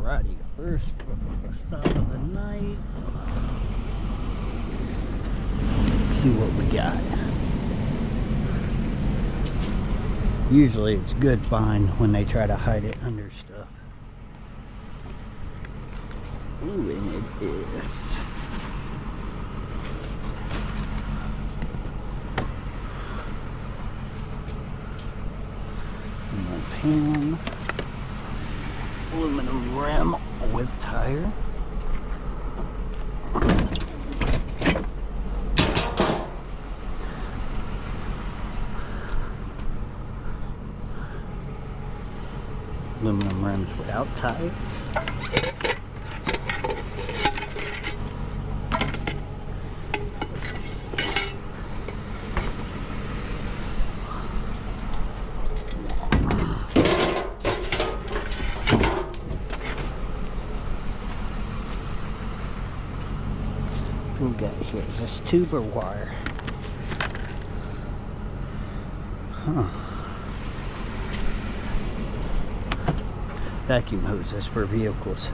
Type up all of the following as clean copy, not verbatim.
Alrighty, first stop of the night. See what we got. Usually it's good find when they try to hide it under stuff. Ooh, and it is. My pan. Aluminum rim with tire. Aluminum rims without tire. What we got here? Is this tube or wire? Huh. Vacuum hoses for vehicles.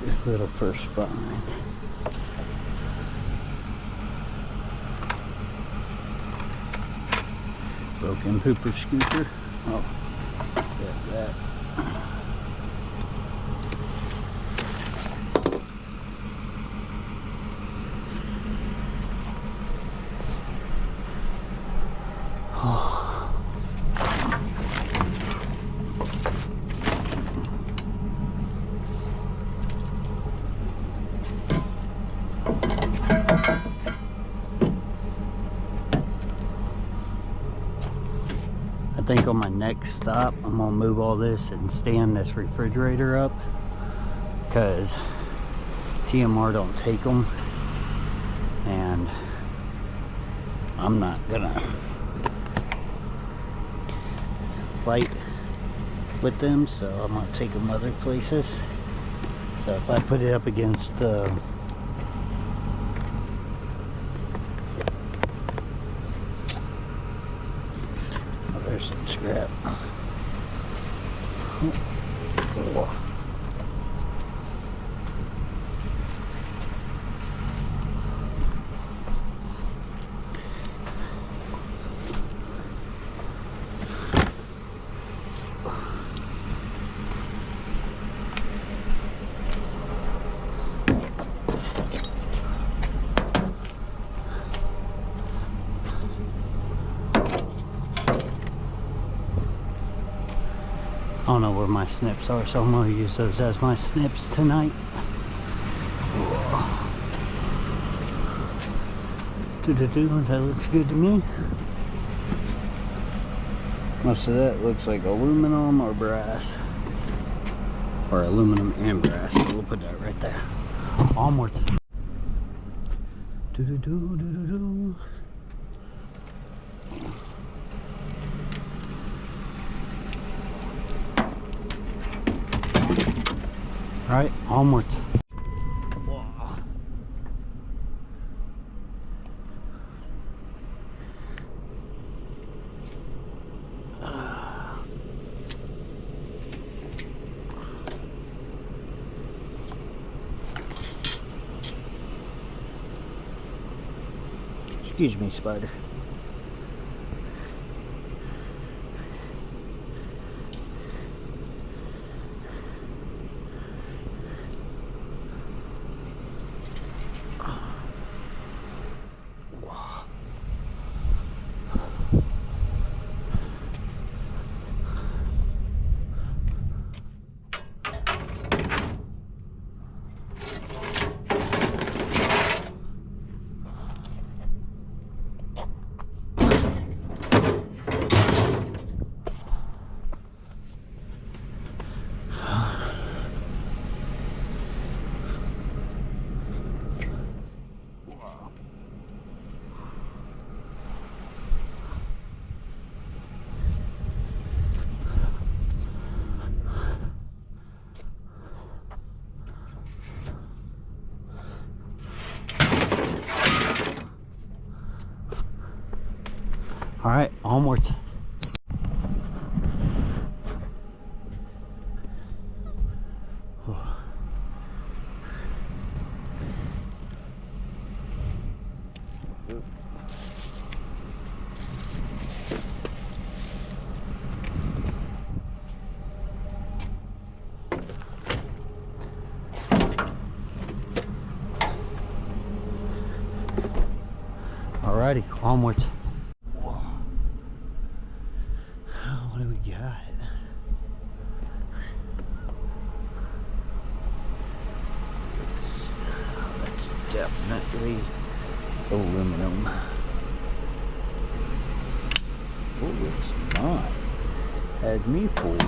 This little first find. Broken pooper scooter. Oh, got that. I think on my next stop, I'm gonna move all this and stand this refrigerator up because TMR don't take them, and I'm not gonna fight with them, so I'm gonna take them other places. So if I put it up against the there's some scrap. Oh. I don't know where my snips are, so I'm going to use those as my snips tonight. That looks good to me. Most of that looks like aluminum or brass. Or aluminum and brass. So we'll put that right there. Onward. Alright, onward. Wow. Excuse me, spider. All right, onwards. Alrighty, onwards. Whoa. What do we got? That's definitely aluminum. Oh, it's not. Had me fooled.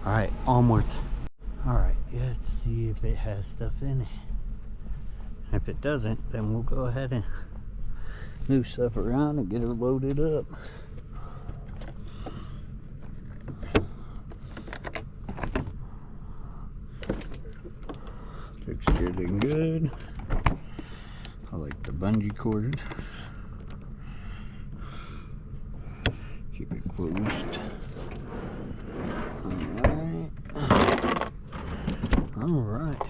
Alright, onwards. Alright, let's see if it has stuff in it. If it doesn't, then we'll go ahead and move stuff around and get her loaded up. Looks good and good. I like the bungee cord. Keep it closed. Alright.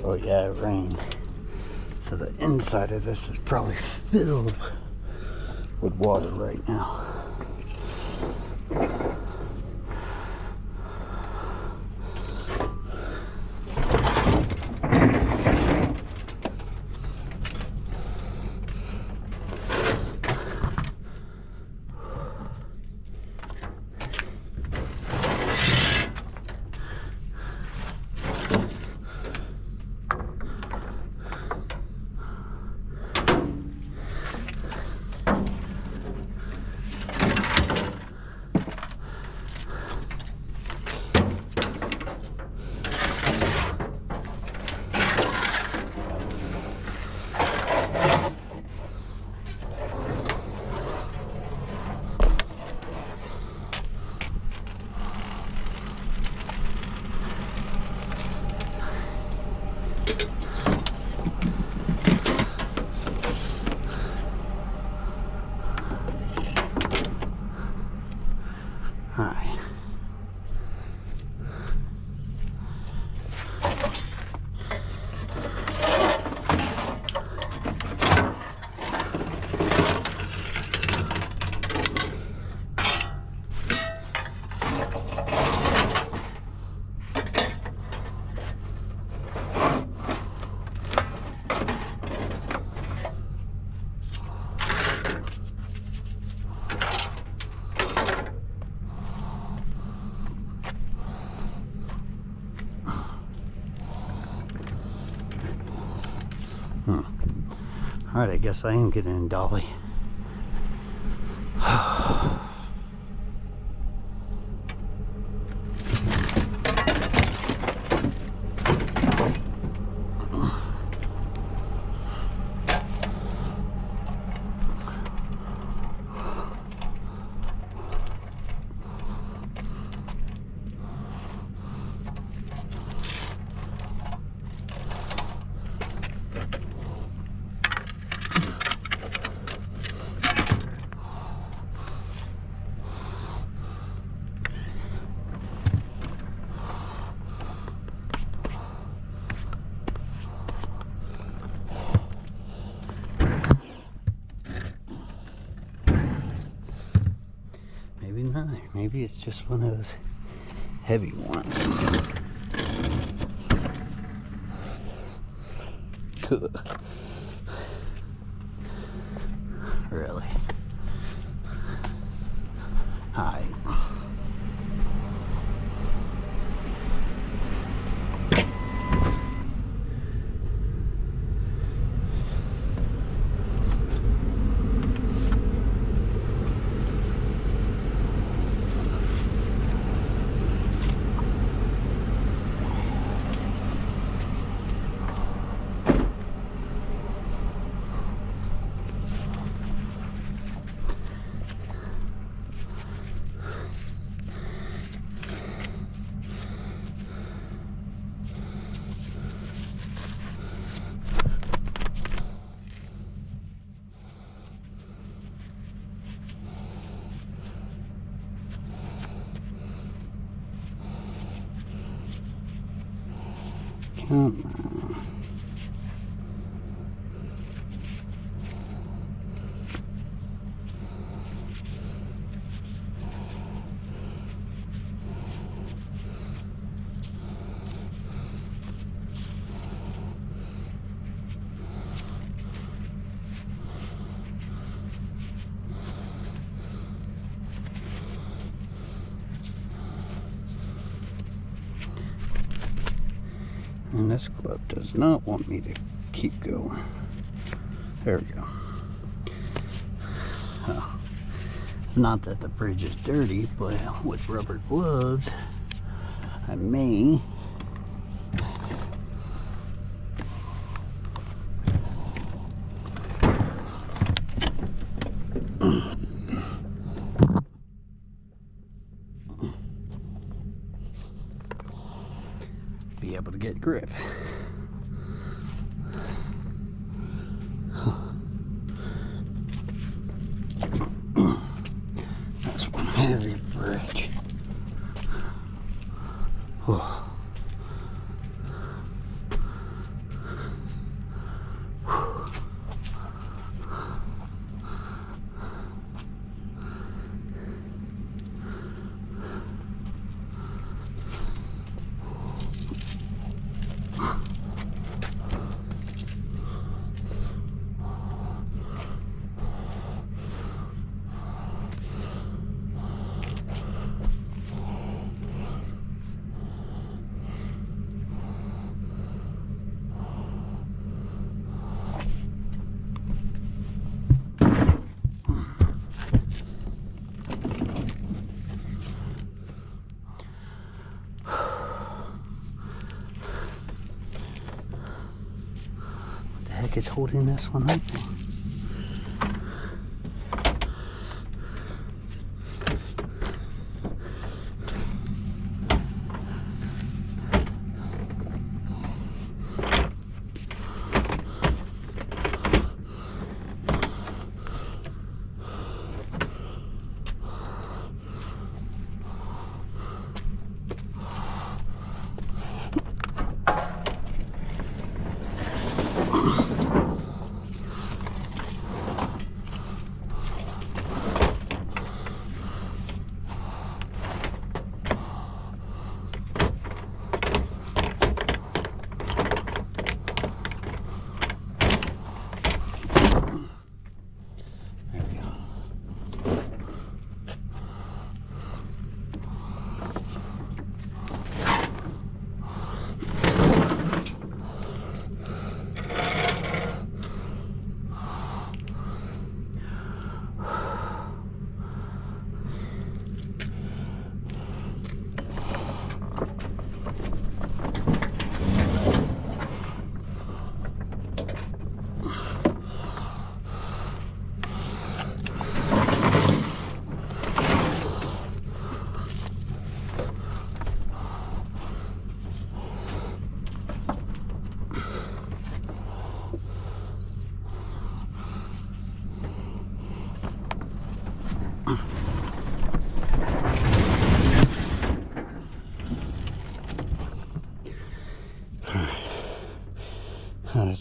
Oh yeah, it rained. So the inside of this is probably filled with water right now. Alright, I guess I am getting a dolly. Maybe not. Maybe it's just one of those heavy ones. Cool. Really? Hi. Come on. And this club does not want me to keep going. There we go. Oh. It's not that the bridge is dirty, but with rubber gloves, I may be able to get grip. That's one heavy bridge. Oh. It's holding this one up.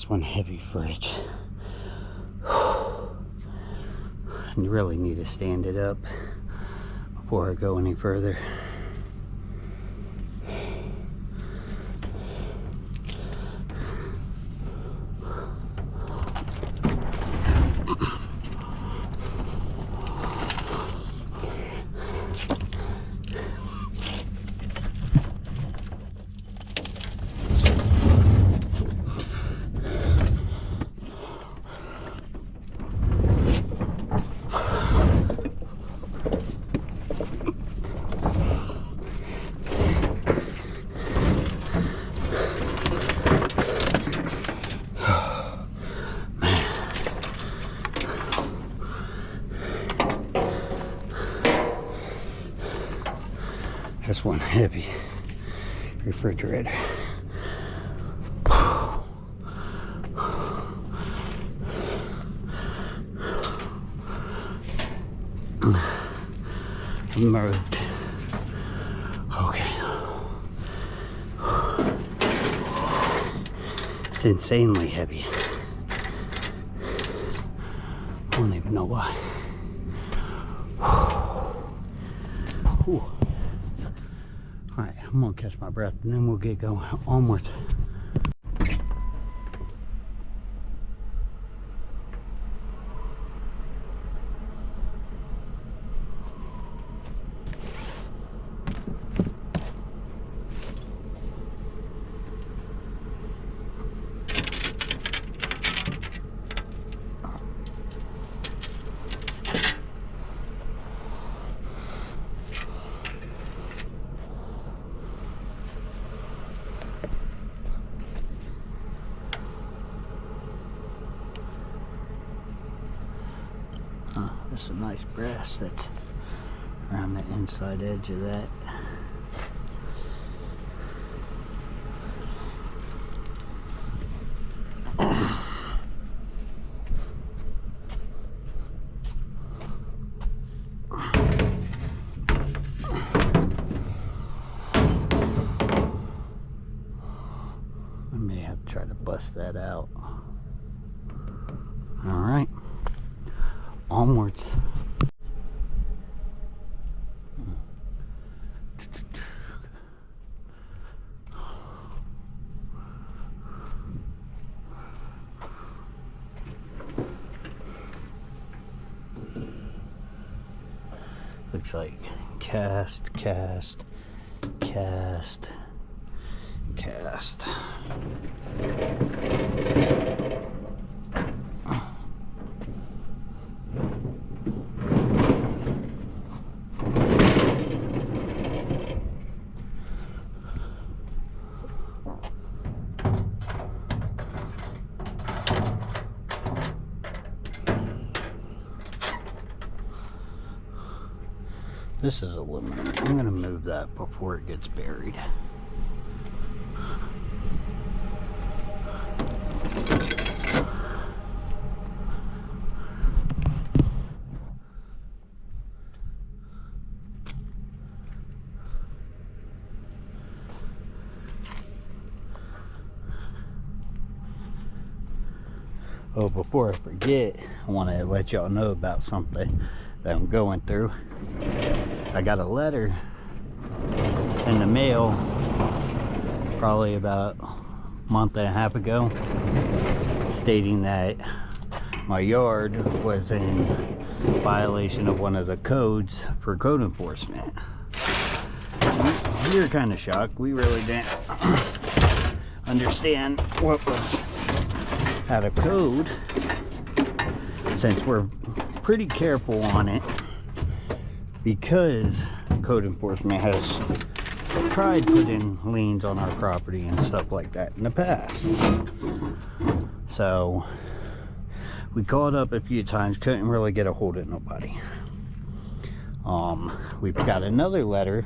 That's one heavy fridge. You really need to stand it up before I go any further. That's one heavy refrigerator. Moved. Okay. It's insanely heavy. I don't even know why. Whew. Alright, I'm gonna catch my breath and then we'll get going onwards. There's a nice brass that's around the inside edge of that. I may have to try to bust that out. All right. Onwards. Looks like cast, cast, cast, cast. This is aluminum. I'm going to move that before it gets buried. Oh, before I forget, I want to let y'all know about something that I'm going through. I got a letter in the mail probably about a month and a half ago stating that my yard was in violation of one of the codes for code enforcement. We were kind of shocked. We really didn't understand what was out of code, since we're pretty careful on it, because code enforcement has tried putting liens on our property and stuff like that in the past. So we called up a few times, couldn't really get a hold of nobody. We've got another letter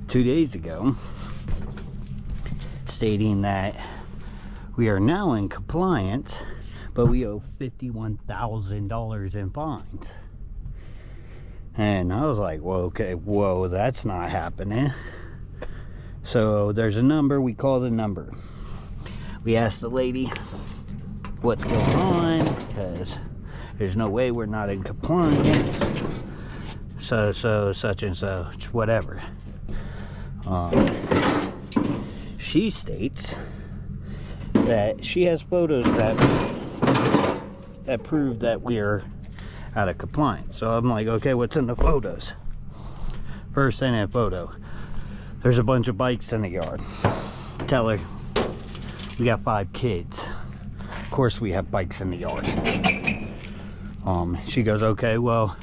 2 days ago stating that we are now in compliance, but we owe $51,000 in fines. And I was like, well, okay, whoa, that's not happening. So there's a number, we call the number. we asked the lady what's going on, because there's no way we're not in compliance. So such and such, whatever. She states that she has photos that prove that we are out of compliance. So I'm like, okay, what's in the photos? First thing in that photo, there's a bunch of bikes in the yard. Tell her we got 5 kids. Of course we have bikes in the yard. She goes, okay, well,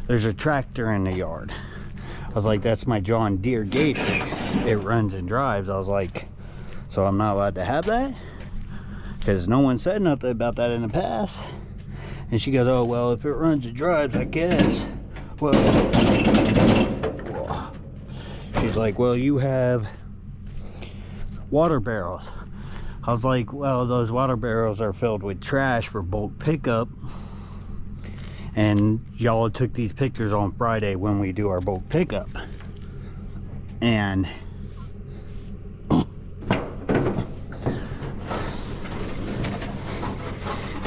there's a tractor in the yard. I was like, that's my John Deere Gator. It runs and drives. I was like, so I'm not allowed to have that? Because no one said nothing about that in the past. And she goes, oh, well, if it runs and drives, I guess. Well, she's like, well, you have water barrels. I was like, well, those water barrels are filled with trash for bulk pickup. And y'all took these pictures on Friday when we do our bulk pickup. And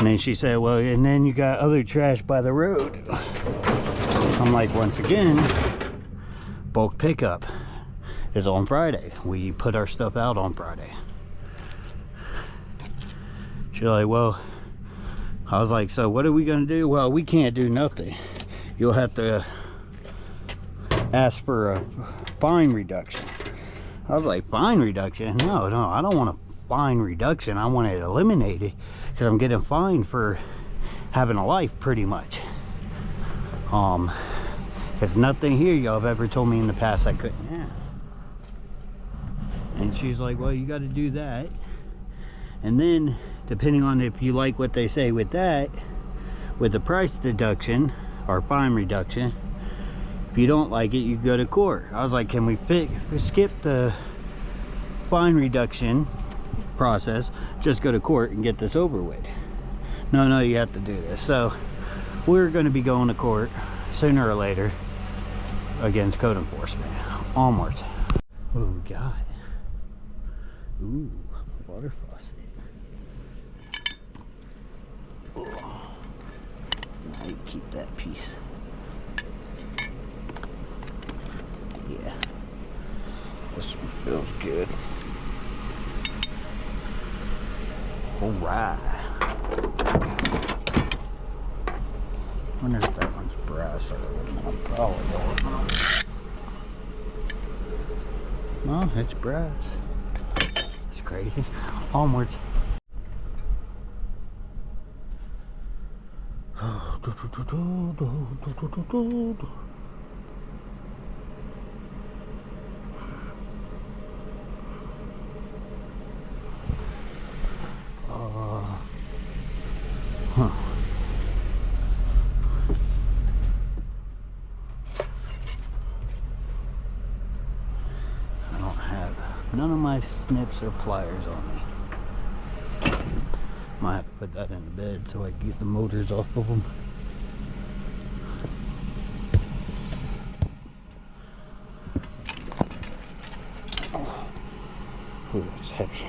then she said, well, and then you got other trash by the road. I'm like, once again, bulk pickup is on Friday. We put our stuff out on Friday. She's like, well, I was like, so what are we gonna do? Well, we can't do nothing. You'll have to ask for a fine reduction. I was like, fine reduction? No, I don't want a fine reduction. I want it eliminated, because I'm getting fined for having a life, pretty much. There's nothing here y'all have ever told me in the past I couldn't have. And she's like, well, you got to do that. And then, depending on if you like what they say with that, with the price deduction or fine reduction, if you don't like it, you go to court. I was like, can we skip the fine reduction process, just go to court and get this over with? No, you have to do this. So we're going to be going to court sooner or later against code enforcement. Onwards. What do we got? Ooh, water faucet. Oh, now you keep that piece. Yeah, this one feels good. All right. I wonder if that one's brass or aluminum. Probably aluminum. No, it's brass. It's crazy. Onwards. None of my snips or pliers on me. Might have to put that in the bed so I can get the motors off of them. Oh, it's heavy.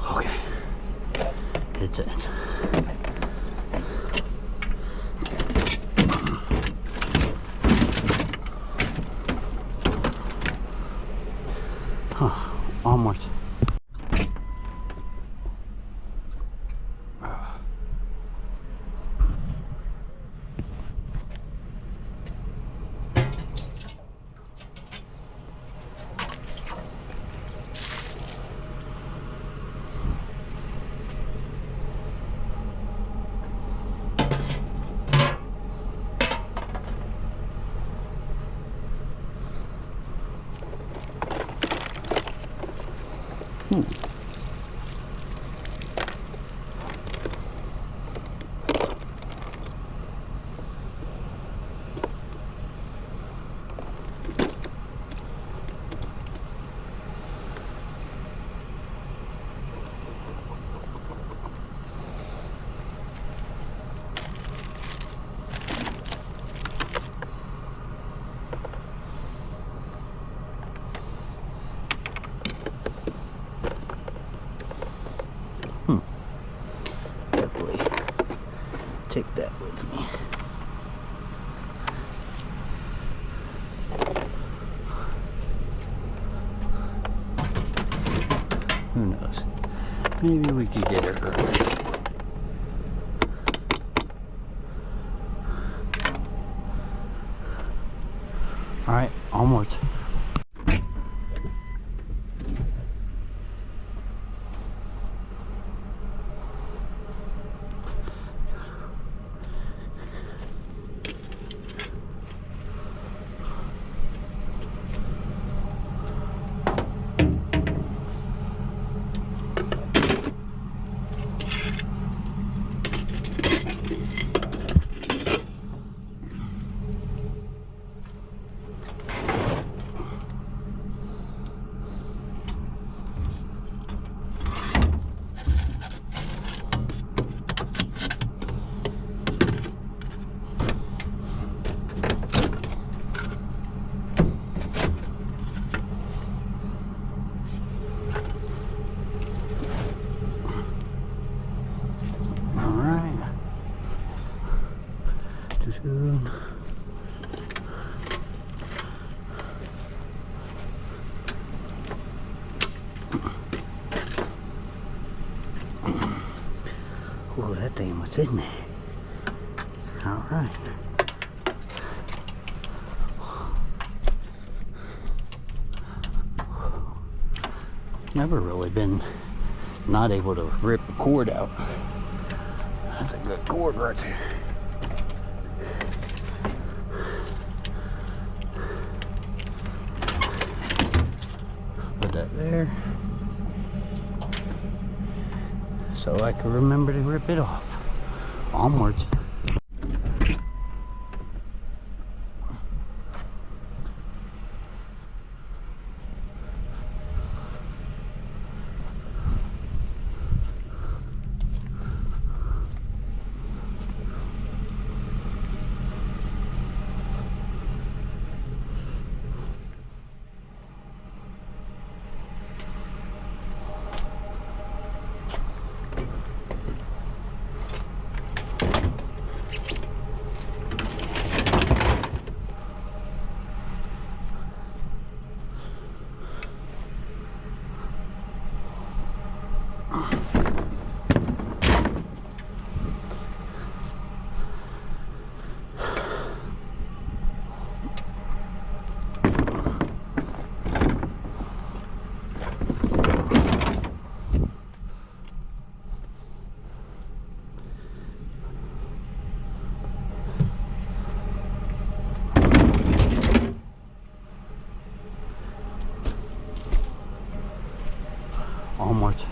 Okay, it's it. Onwards. Maybe we could get it early. Alright, onwards. Oh, that thing was in there. Alright. Never really been not able to rip the cord out. That's a good cord right there. Put that there, so I can remember to rip it off. Onwards. Onwards.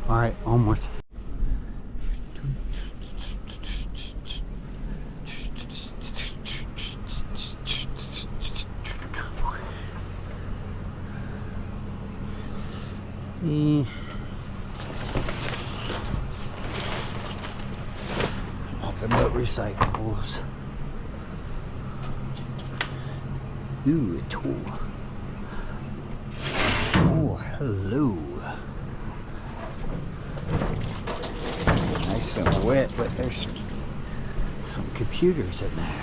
All right, onwards. Nothing but recyclables. Ooh, a tool. Oh, hello. Nice and wet, but there's some computers in there.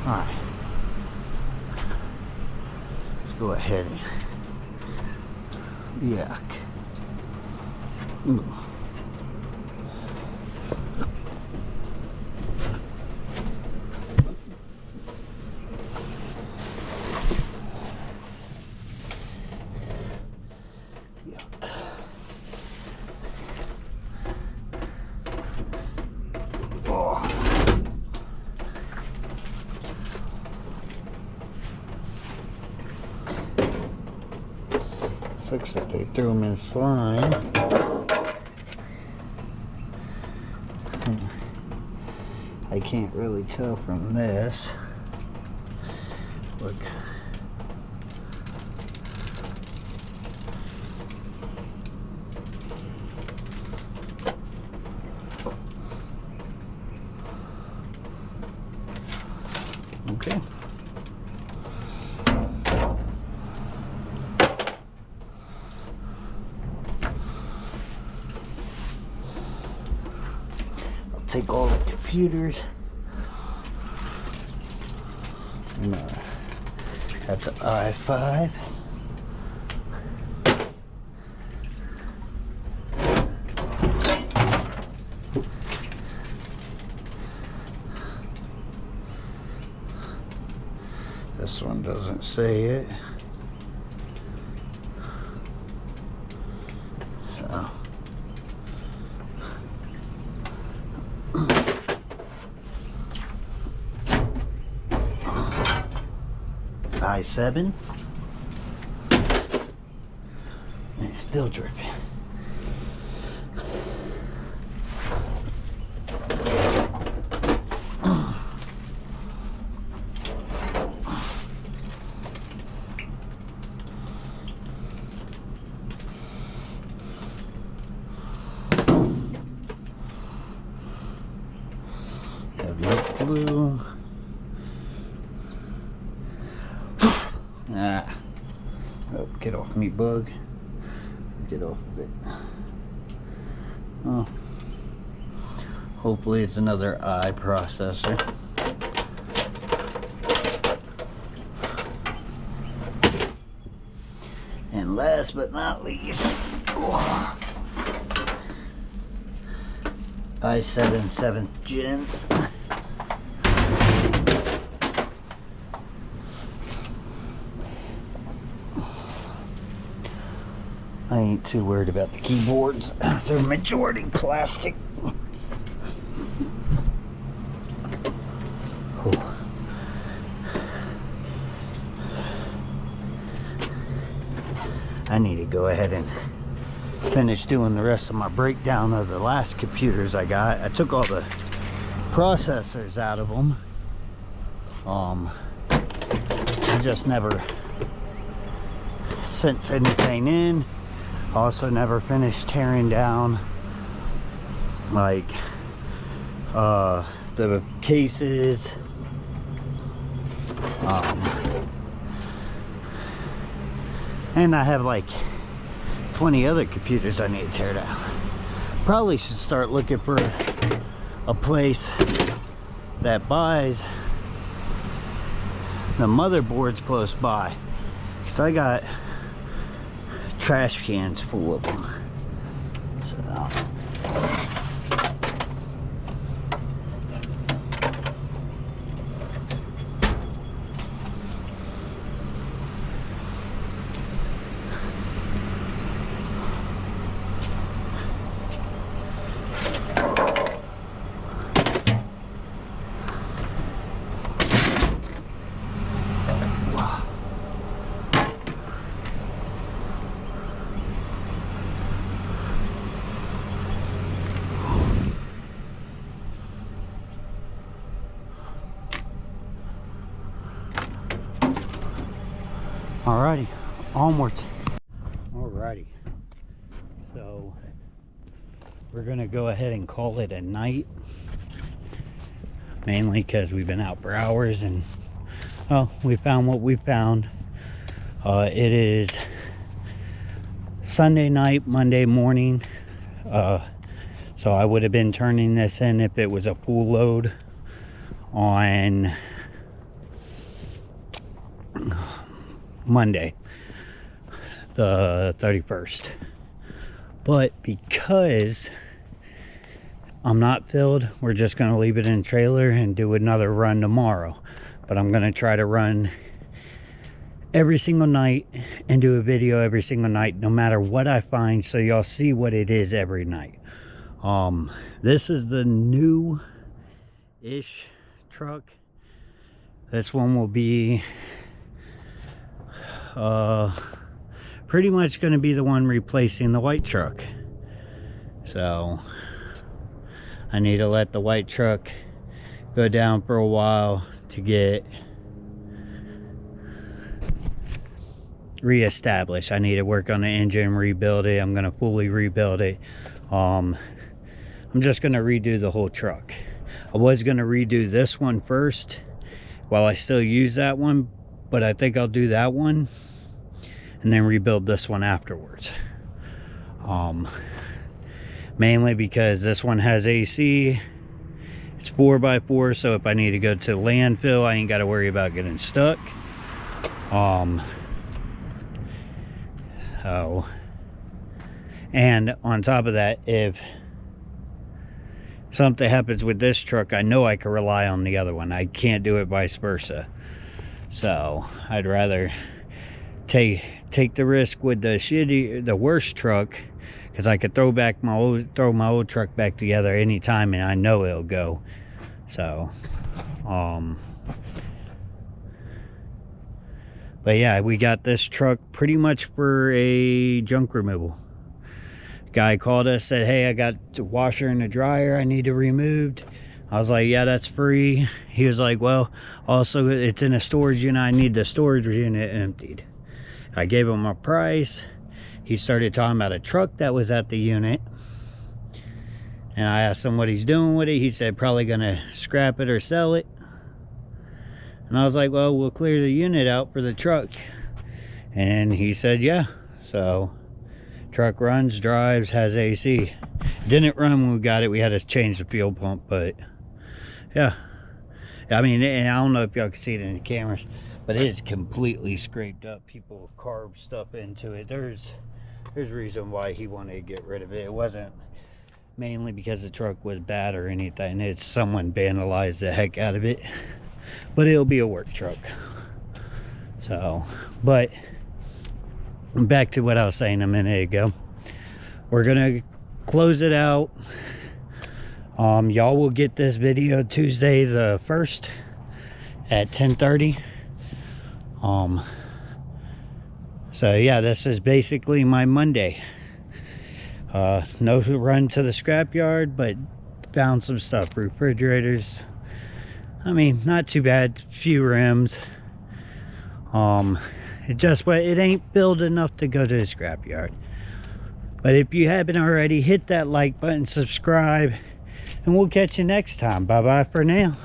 Alright. Let's go ahead and yuck. Ooh. Looks like they threw them in slime. I can't really tell from this. Look. take all the computers. And, that's an i5. This one doesn't say it. So i7. It's still dripping. Blue. Ah. Oh, get off me, bug. Get off of it. Oh. Hopefully it's another i processor. And last but not least, i7 7th gen. I ain't too worried about the keyboards. They're majority plastic. Oh. I need to go ahead and finish doing the rest of my breakdown of the last computers I got. I took all the processors out of them. I just never sent anything in. Also never finished tearing down like the cases, and I have like 20 other computers I need to tear down. Probably should start looking for a place that buys the motherboards close by, because I got trash cans full of them. So alrighty, onwards. Alrighty, so we're gonna go ahead and call it a night, mainly because we've been out for hours and well, we found what we found. It is Sunday night, Monday morning, so I would have been turning this in if it was a full load on Monday the 31st, but because I'm not filled, we're just going to leave it in the trailer and do another run tomorrow. But I'm going to try to run every single night and do a video every single night, no matter what I find, so y'all see what it is every night. This is the new-ish truck. This one will be pretty much going to be the one replacing the white truck. So I need to let the white truck go down for a while to get reestablished. I need to work on the engine, rebuild it. I'm going to fully rebuild it. I'm just going to redo the whole truck. I was going to redo this one first while I still use that one, but I think I'll do that one and then rebuild this one afterwards. Mainly because this one has AC It's 4x4, so if I need to go to landfill, I ain't got to worry about getting stuck. So, and on top of that, if something happens with this truck, I know I can rely on the other one. I can't do it vice versa. So I'd rather take the risk with the worst truck, because I could throw my old truck back together anytime and I know it'll go. So but yeah, we got this truck pretty much for a junk removal. Guy called us, said, hey, I got the washer and the dryer I need to removed. I was like, yeah, that's free. He was like, well, also it's in a storage unit, I need the storage unit emptied. I gave him a price. He started talking about a truck that was at the unit, and I asked him what he's doing with it. He said probably gonna scrap it or sell it. And I was like, well, we'll clear the unit out for the truck. And he said, yeah. So truck runs, drives, has AC. Didn't run when we got it. We had to change the fuel pump, but yeah. I mean, and I don't know if y'all can see it in the cameras, but it is completely scraped up. People carved stuff into it. There's a reason why he wanted to get rid of it. It wasn't mainly because the truck was bad or anything. It's someone vandalized the heck out of it. But it'll be a work truck. So, but back to what I was saying a minute ago. We're gonna close it out. Y'all will get this video Tuesday the 1st at 10:30. So yeah, this is basically my Monday. No run to the scrapyard, but found some stuff. Refrigerators, I mean, not too bad. Few rims. It ain't built enough to go to the scrapyard. But if you haven't already, hit that like button, subscribe, and we'll catch you next time. Bye bye for now.